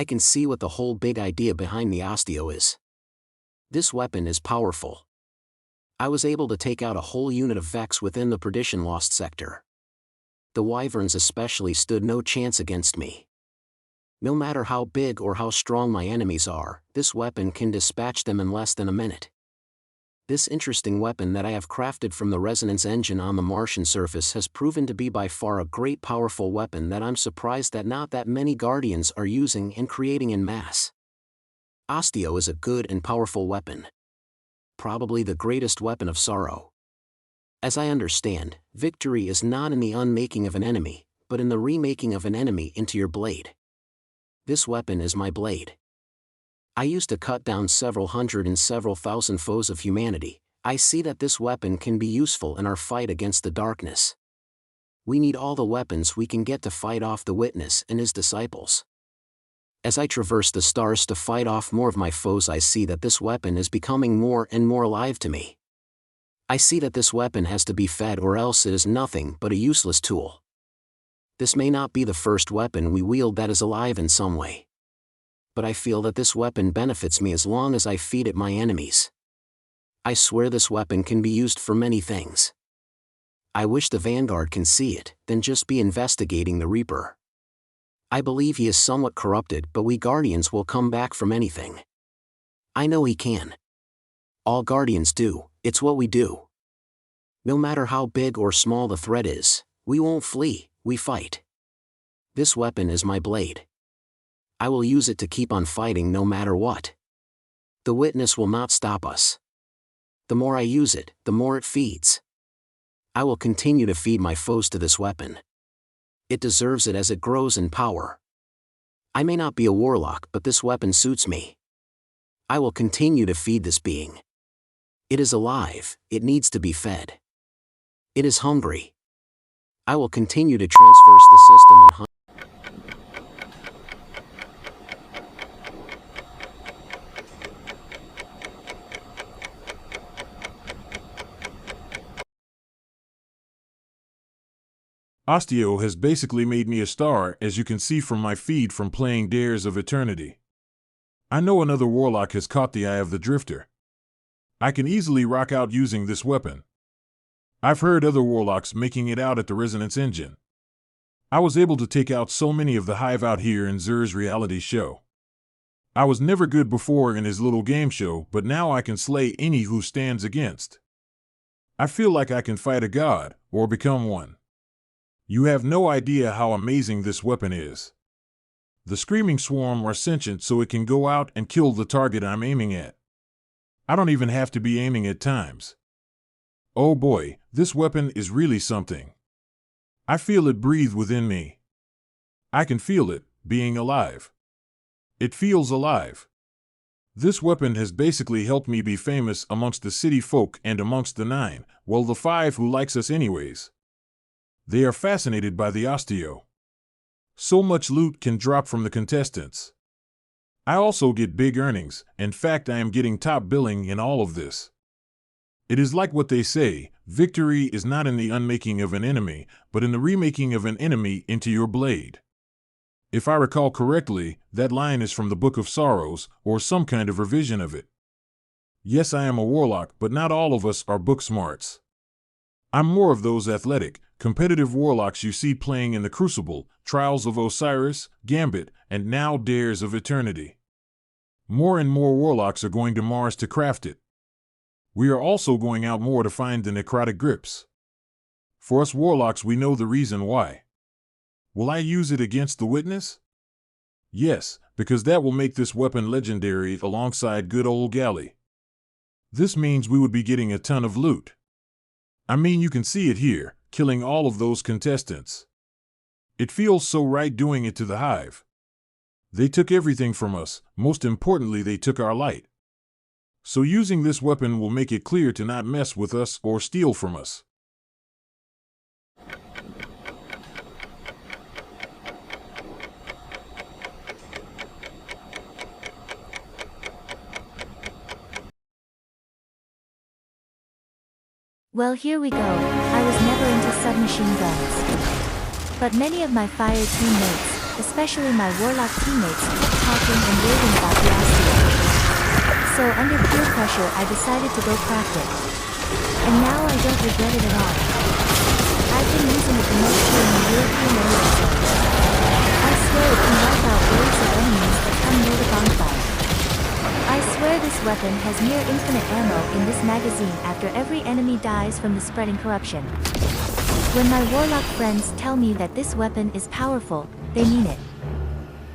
I can see what the whole big idea behind the Osteo is. This weapon is powerful. I was able to take out a whole unit of Vex within the Perdition Lost sector. The Wyverns especially stood no chance against me. No matter how big or how strong my enemies are, this weapon can dispatch them in less than a minute. This interesting weapon that I have crafted from the resonance engine on the Martian surface has proven to be by far a great powerful weapon that I'm surprised that not that many Guardians are using and creating in mass. Osteo is a good and powerful weapon. Probably the greatest weapon of sorrow. As I understand, victory is not in the unmaking of an enemy, but in the remaking of an enemy into your blade. This weapon is my blade. I used to cut down several hundred and several thousand foes of humanity. I see that this weapon can be useful in our fight against the darkness. We need all the weapons we can get to fight off the Witness and his disciples. As I traverse the stars to fight off more of my foes, I see that this weapon is becoming more and more alive to me. I see that this weapon has to be fed, or else it is nothing but a useless tool. This may not be the first weapon we wield that is alive in some way. But I feel that this weapon benefits me as long as I feed it my enemies. I swear this weapon can be used for many things. I wish the Vanguard can see it, then just be investigating the Reaper. I believe he is somewhat corrupted, but we Guardians will come back from anything. I know he can. All Guardians do, it's what we do. No matter how big or small the threat is, we won't flee, we fight. This weapon is my blade. I will use it to keep on fighting no matter what. The Witness will not stop us. The more I use it, the more it feeds. I will continue to feed my foes to this weapon. It deserves it as it grows in power. I may not be a warlock, but this weapon suits me. I will continue to feed this being. It is alive, it needs to be fed. It is hungry. I will continue to transverse the system and hunt. Osteo has basically made me a star, as you can see from my feed from playing Dares of Eternity. I know another warlock has caught the eye of the Drifter. I can easily rock out using this weapon. I've heard other warlocks making it out at the Resonance Engine. I was able to take out so many of the Hive out here in Xur's reality show. I was never good before in his little game show, but now I can slay any who stands against. I feel like I can fight a god, or become one. You have no idea how amazing this weapon is. The Screaming Swarm are sentient, so it can go out and kill the target I'm aiming at. I don't even have to be aiming at times. Oh boy, this weapon is really something. I feel it breathe within me. I can feel it, being alive. It feels alive. This weapon has basically helped me be famous amongst the city folk and amongst the 9, well, the 5 who likes us anyways. They are fascinated by the Osteo. So much loot can drop from the contestants. I also get big earnings. In fact, I am getting top billing in all of this. It is like what they say, victory is not in the unmaking of an enemy, but in the remaking of an enemy into your blade. If I recall correctly, that line is from the Book of Sorrows, or some kind of revision of it. Yes, I am a warlock, but not all of us are book smarts. I'm more of those athletic, competitive warlocks you see playing in the Crucible, Trials of Osiris, Gambit, and now Dares of Eternity. More and more warlocks are going to Mars to craft it. We are also going out more to find the necrotic grips. For us warlocks, we know the reason why. Will I use it against the Witness? Yes, because that will make this weapon legendary alongside good old Galley. This means we would be getting a ton of loot. I mean, you can see it here, killing all of those contestants. It feels so right doing it to the Hive. They took everything from us, most importantly they took our light. So using this weapon will make it clear to not mess with us or steal from us. Well, here we go. I was never into submachine guns. But many of my fire teammates, especially my warlock teammates, kept talking and raving about the Osteo. So under peer pressure I decided to go craft it. And now I don't regret it at all. I've been using it the most here in the European area zone. I swear it can wipe out waves of enemies that come near the bonfire. I swear this weapon has near infinite ammo in this magazine after every enemy dies from the spreading corruption. When my warlock friends tell me that this weapon is powerful, they mean it.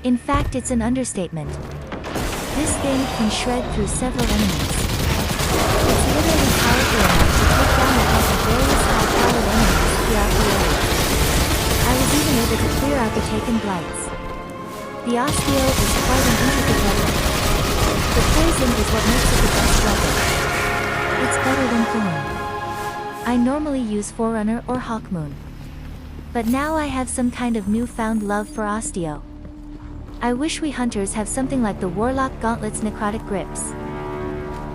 In fact, it's an understatement. This thing can shred through several enemies. It's literally powerful enough to take down the heads of various high-powered enemies throughout the area. I was even able to clear out the taken blights. The Osteo is quite an intricate weapon. The poison is what makes it the best weapon. It's better than Thorn. I normally use Forerunner or Hawkmoon. But now I have some kind of newfound love for Osteo. I wish we hunters have something like the Warlock Gauntlet's necrotic grips.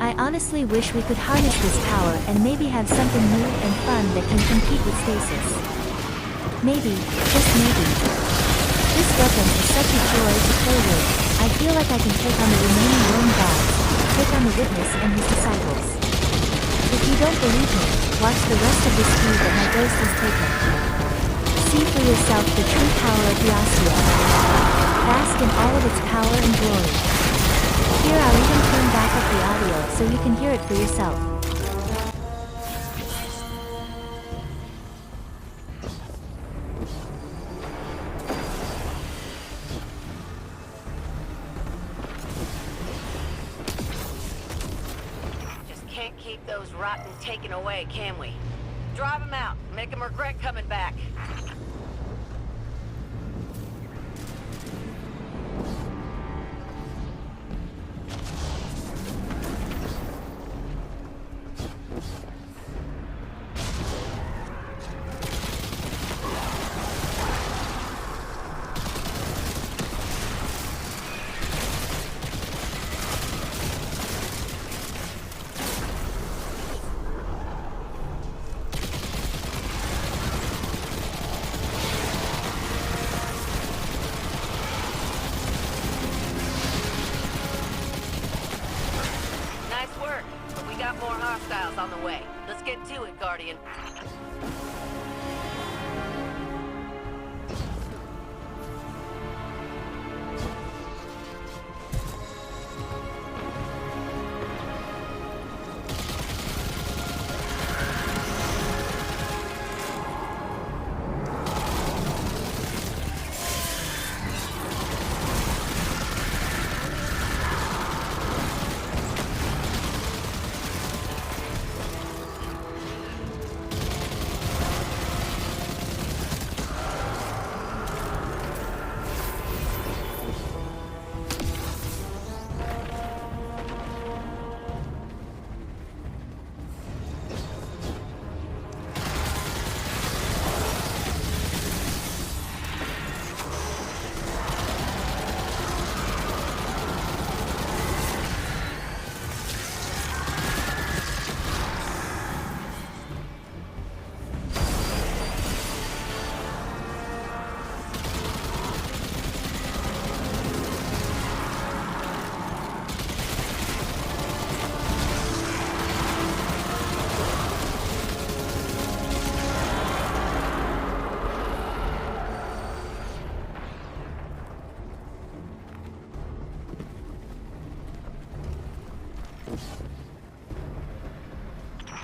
I honestly wish we could harness this power and maybe have something new and fun that can compete with Stasis. Maybe, just maybe. This weapon is such a joy to play with. I feel like I can take on the remaining Rome gods, take on the Witness and his disciples. If you don't believe me, watch the rest of this feud that my ghost has taken. See for yourself the true power of the Osteo. Bask in all of its power and glory. Here I'll even turn back up the audio so you can hear it for yourself. Just can't keep those rotten taken away, can we? Drive them out, make them regret coming back. More hostiles on the way. Let's get to it, Guardian.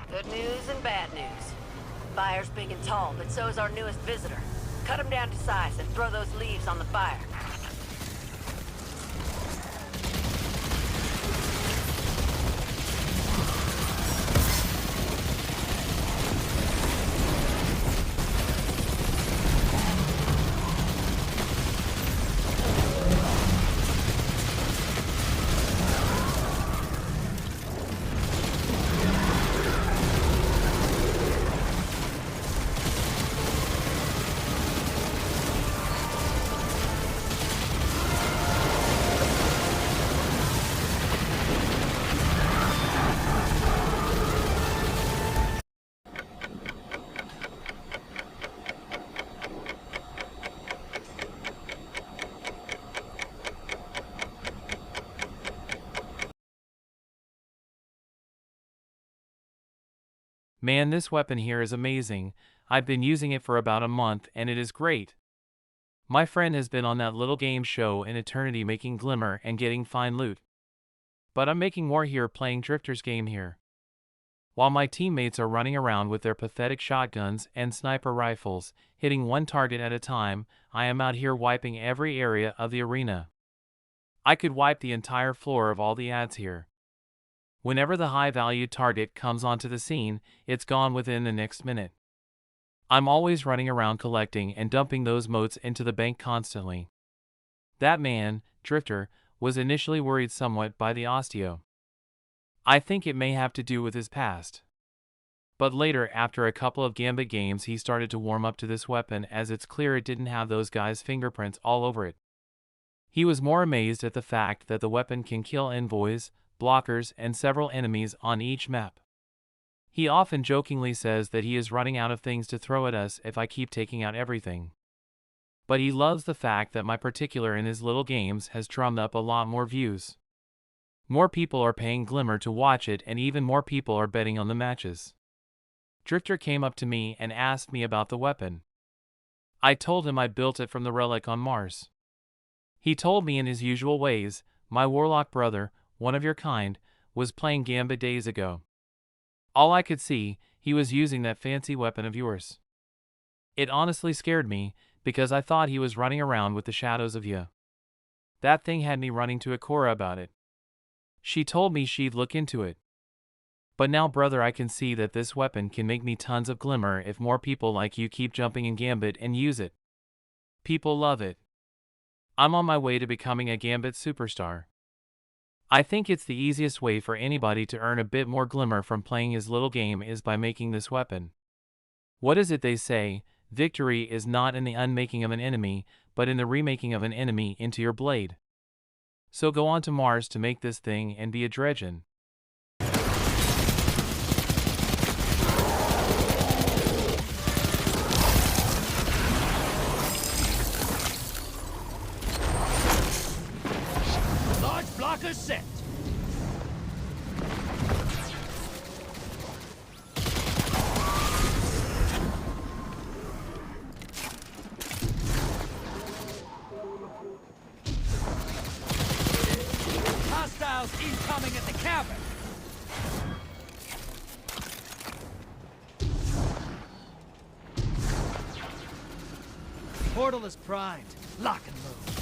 Good news and bad news. Fire's big and tall, but so is our newest visitor. Cut him down to size and throw those leaves on the fire. Man, this weapon here is amazing. I've been using it for about a month and it is great. My friend has been on that little game show in Eternity making Glimmer and getting fine loot. But I'm making more here playing Drifter's game here. While my teammates are running around with their pathetic shotguns and sniper rifles, hitting one target at a time, I am out here wiping every area of the arena. I could wipe the entire floor of all the ads here. Whenever the high-valued target comes onto the scene, it's gone within the next minute. I'm always running around collecting and dumping those motes into the bank constantly. That man, Drifter, was initially worried somewhat by the Osteo. I think it may have to do with his past. But later, after a couple of Gambit games, he started to warm up to this weapon as it's clear it didn't have those guys' fingerprints all over it. He was more amazed at the fact that the weapon can kill envoys, blockers, and several enemies on each map. He often jokingly says that he is running out of things to throw at us if I keep taking out everything. But he loves the fact that my particular in his little games has drummed up a lot more views. More people are paying Glimmer to watch it and even more people are betting on the matches. Drifter came up to me and asked me about the weapon. I told him I built it from the relic on Mars. He told me in his usual ways, my warlock brother, one of your kind, was playing Gambit days ago. All I could see, he was using that fancy weapon of yours. It honestly scared me, because I thought he was running around with the shadows of you. That thing had me running to Ikora about it. She told me she'd look into it. But now, brother, I can see that this weapon can make me tons of Glimmer if more people like you keep jumping in Gambit and use it. People love it. I'm on my way to becoming a Gambit superstar. I think it's the easiest way for anybody to earn a bit more Glimmer from playing his little game is by making this weapon. What is it they say? Victory is not in the unmaking of an enemy, but in the remaking of an enemy into your blade. So go on to Mars to make this thing and be a Dredgen. Large blocker set. Hostiles incoming at the cabin. Portal is primed. Lock and load.